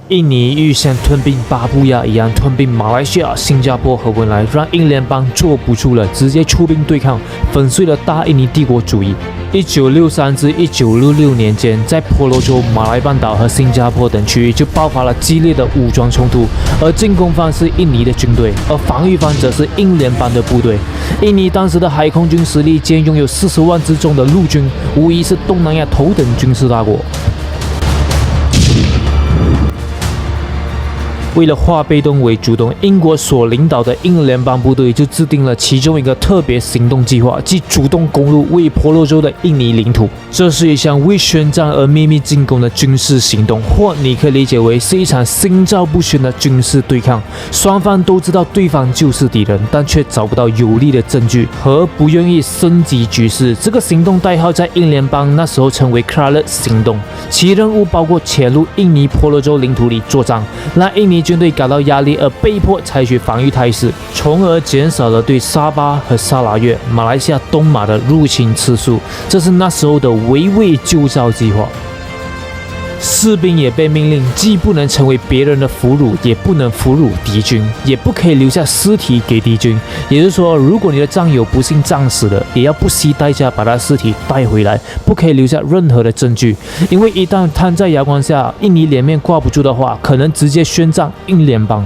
印尼预先吞并巴布亚一样吞并马来西亚、新加坡和文莱，让英联邦坐不住了，直接出兵对抗，粉碎了大印尼帝国主义。1963至1966年间，在婆罗洲、马来半岛和新加坡等区域就爆发了激烈的武装冲突，而进攻方是印尼的军队，而防御方则是英联邦的部队。印尼当时的海空军实力兼拥有40万之众的陆军，无疑是东南亚头等军事大国。为了化被动为主动，英国所领导的英联邦部队就制定了其中一个特别行动计划，即主动攻入为婆罗洲的印尼领土。这是一项为宣战而秘密进攻的军事行动，或你可以理解为是一场心照不宣的军事对抗。双方都知道对方就是敌人，但却找不到有力的证据和不愿意升级局势。这个行动代号在英联邦那时候称为克拉勒行动，其任务包括潜入印尼婆罗洲领土里作战，让印尼军队感到压力而被迫采取防御态势，从而减少了对沙巴和沙拉越、马来西亚东马的入侵次数。这是那时候的围魏救赵计划。士兵也被命令既不能成为别人的俘虏，也不能俘虏敌军，也不可以留下尸体给敌军。也就是说，如果你的战友不幸战死了，也要不惜代价把他尸体带回来，不可以留下任何的证据。因为一旦摊在阳光下，印尼脸面挂不住的话，可能直接宣战英联邦。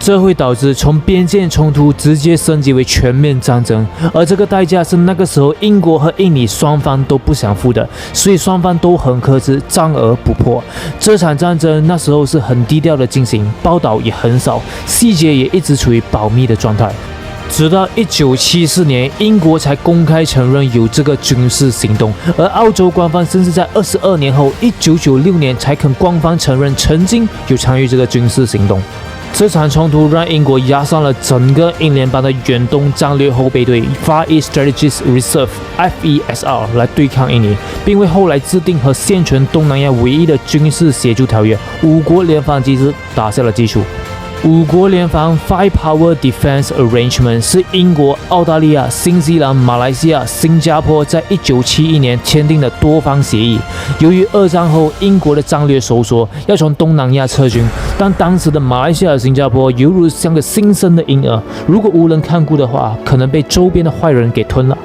这会导致从边界冲突直接升级为全面战争，而这个代价是那个时候英国和印尼双方都不想付的，所以双方都很克制，战而不破。这场战争那时候是很低调的进行，报道也很少，细节也一直处于保密的状态。直到1974年，英国才公开承认有这个军事行动，而澳洲官方甚至在22年后，1996年才肯官方承认曾经有参与这个军事行动。这场冲突让英国压上了整个英联邦的远东战略后备队 Far East Strategic Reserve FESR 来对抗印尼，并为后来制定和现存东南亚唯一的军事协助条约五国联防机制打下了基础。五国联防 Five Power Defense Arrangement 是英国、澳大利亚、新西兰、马来西亚、新加坡在1971年签订的多方协议。由于二战后英国的战略收缩，要从东南亚撤军，但当时的马来西亚、新加坡犹如像个新生的婴儿，如果无人看顾的话，可能被周边的坏人给吞了。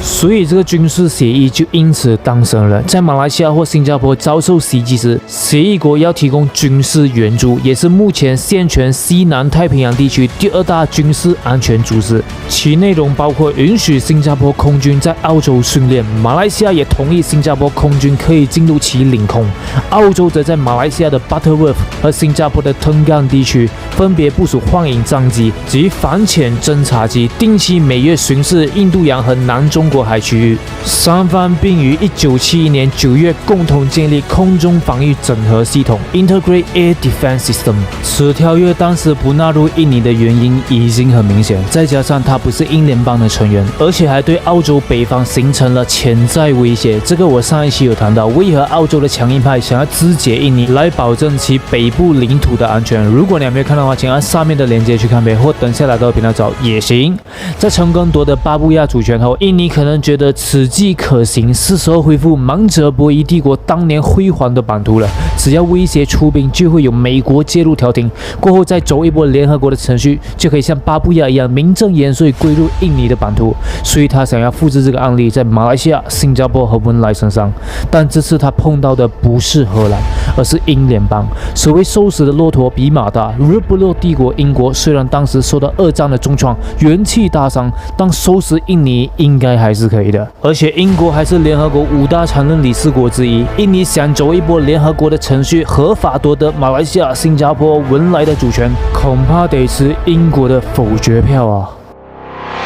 所以这个军事协议就因此诞生了。在马来西亚或新加坡遭受袭击时，协议国要提供军事援助，也是目前现存西南太平洋地区第2大军事安全组织。其内容包括允许新加坡空军在澳洲训练，马来西亚也同意新加坡空军可以进入其领空。澳洲则在马来西亚的 Butterworth 和新加坡的 Terengganu 地区分别部署幻影战机及反潜侦察机，定期每月巡视印度洋和南中国海区域。三方并于1971年9月共同建立空中防御整合系统 Integrated Air Defense System。此条约当时不纳入印尼的原因已经很明显，再加上它不是英联邦的成员，而且还对澳洲北方形成了潜在威胁。这个我上一期有谈到，为何澳洲的强硬派想要肢解印尼来保证其北部领土的安全。如果你还没有看到的话，请按上面的链接去看呗，或等下来到频道找也行。在成功夺得巴布亚主权后，印尼可能觉得此计可行，是时候恢复芒哲伯夷帝国当年辉煌的版图了。只要威胁出兵，就会有美国介入调停，过后再走一波联合国的程序，就可以像巴布亚一样名正言顺归入印尼的版图。所以他想要复制这个案例在马来西亚、新加坡和文莱身上，但这次他碰到的不是荷兰，而是英联邦。所谓瘦死的骆驼比马大，日不落帝国英国虽然当时受到2战的重创，元气大伤，但收拾印尼应该还是可以的。而且英国还是联合国5大常任理事国之一，印尼想走一波联合国的程序，合法夺得马来西亚、新加坡、文莱的主权，恐怕得吃英国的否决票啊。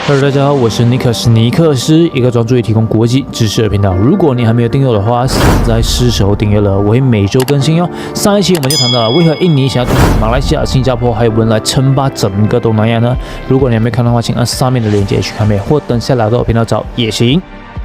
Hello， 大家好，我是尼克斯，一个专注于提供国际知识的频道。如果你还没有订阅的话，现在是时候订阅了，我会每周更新哦。上一期我们就谈到了为何印尼想要通过马来西亚、新加坡还有文莱称霸整个东南亚呢？如果你还没看的话，请按上面的链接去看呗，或等下来到我频道找也行。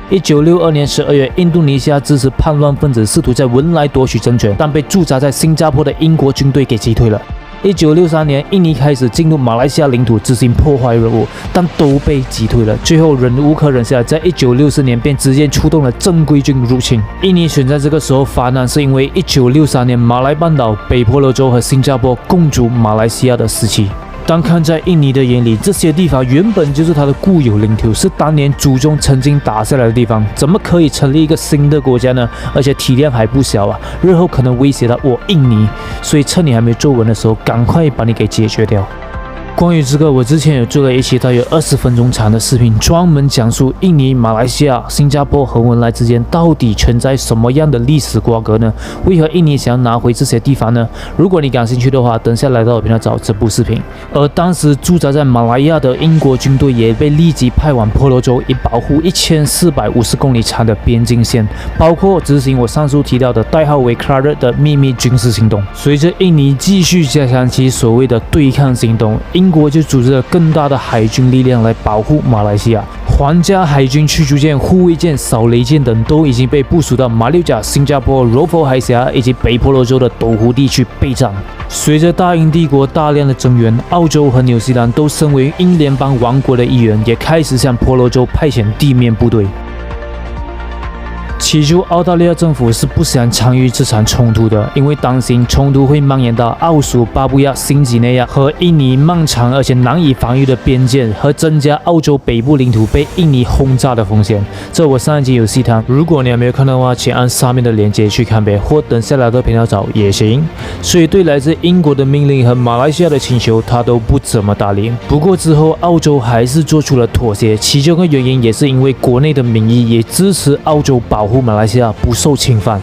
1962年12月，印度尼西亚支持叛乱分子试图在文莱夺取政权，但被驻扎在新加坡的英国军队给击退了。1963年，印尼开始进入马来西亚领土执行破坏任务，但都被击退了。最后忍无可忍下来，在1964年便直接出动了正规军入侵。印尼选在这个时候发难，是因为1963年马来半岛、北婆罗洲和新加坡共主马来西亚的时期。但看在印尼的眼里，这些地方原本就是他的固有领土，是当年祖宗曾经打下来的地方，怎么可以成立一个新的国家呢？而且体量还不小啊，日后可能威胁到我印尼，所以趁你还没坐稳的时候，赶快把你给解决掉。关于这个，我之前有做了一期大约20分钟长的视频，专门讲述印尼、马来西亚、新加坡和文莱之间到底存在什么样的历史瓜葛呢？为何印尼想要拿回这些地方呢？如果你感兴趣的话，等下来到我频道找这部视频。而当时驻扎在马来亚的英国军队也被立即派往婆罗洲，以保护1450公里长的边境线，包括执行我上述提到的代号为 Clara 的秘密军事行动。随着印尼继续加强其所谓的对抗行动，英国就组织了更大的海军力量来保护马来西亚。皇家海军驱逐舰、护卫舰、扫雷舰等都已经被部署到马六甲、新加坡、柔佛海峡以及北婆罗洲的斗湖地区备战。随着大英帝国大量的增援，澳洲和纽西兰都身为英联邦王国的一员，也开始向婆罗洲派遣地面部队。起初，澳大利亚政府是不想参与这场冲突的，因为担心冲突会蔓延到澳属巴布亚新几内亚和印尼漫长而且难以防御的边界，和增加澳洲北部领土被印尼轰炸的风险。这我上一集有细谈，如果你还没有看的话，请按上面的链接去看呗，或等下来的频道找也行。所以对来自英国的命令和马来西亚的请求，他都不怎么搭理。不过之后，澳洲还是做出了妥协，其中的原因也是因为国内的民意也支持澳洲保护马来西亚不受侵犯。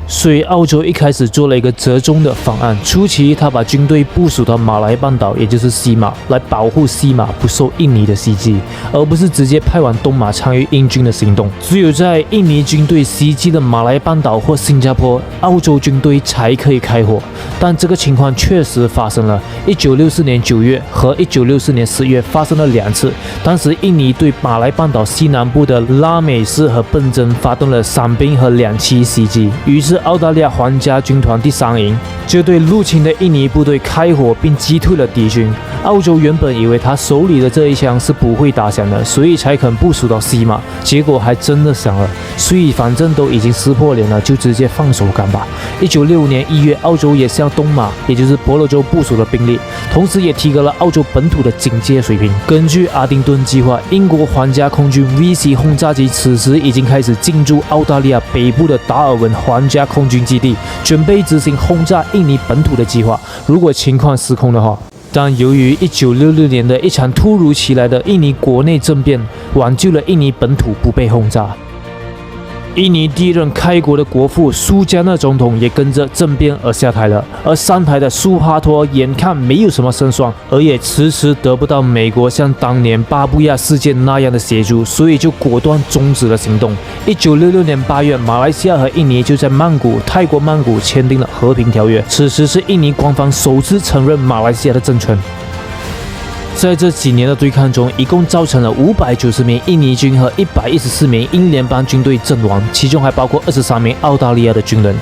所以澳洲一开始做了一个折中的方案，初期他把军队部署到马来半岛，也就是西马，来保护西马不受印尼的袭击，而不是直接派往东马参与英军的行动。只有在印尼军队袭击了马来半岛或新加坡，澳洲军队才可以开火。但这个情况确实发生了，1964年9月和1964年10月发生了2次。当时印尼对马来半岛西南部的拉美市和笨珍发动了伞兵和2栖袭击，于是澳大利亚皇家军团第3营就对入侵的印尼部队开火，并击退了敌军。澳洲原本以为他手里的这一枪是不会打响的，所以才肯部署到西马，结果还真的响了。所以反正都已经撕破脸了，就直接放手干吧。1965年1月，澳洲也向东马，也就是婆罗洲部署了兵力，同时也提高了澳洲本土的警戒水平。根据阿丁顿计划，英国皇家空军 VC 轰炸机此时已经开始进驻澳大利亚北部的达尔文皇家空军基地，准备执行轰炸印尼本土的计划。如果情况失控的话，但由于1966年的一场突如其来的印尼国内政变，挽救了印尼本土不被轰炸。印尼第一任开国的国父苏加纳总统也跟着政变而下台了，而上台的苏哈托眼看没有什么胜算，而也迟迟得不到美国像当年巴布亚事件那样的协助，所以就果断终止了行动。1966年8月，马来西亚和印尼就在泰国曼谷签订了和平条约，此时是印尼官方首次承认马来西亚的政权。在这几年的对抗中，一共造成了590名印尼军和114名英联邦军队阵亡，其中还包括23名澳大利亚的军人。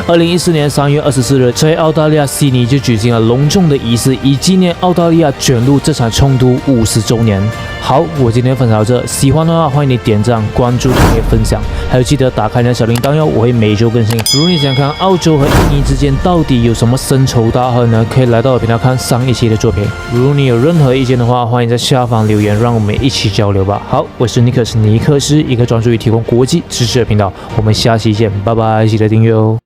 2014年3月24日，在澳大利亚悉尼就举行了隆重的仪式，以纪念澳大利亚卷入这场冲突50周年。好，我今天分享到这，喜欢的话欢迎你点赞、关注、订阅、分享，还有记得打开你的小铃铛哟，我会每周更新。如果你想看澳洲和印尼之间到底有什么深仇大恨呢？可以来到我频道看上一期的作品。如果你有任何意见的话，欢迎在下方留言，让我们一起交流吧。好，我是尼克斯，一个专注于提供国际知识的频道，我们下期见，拜拜，记得订阅哦。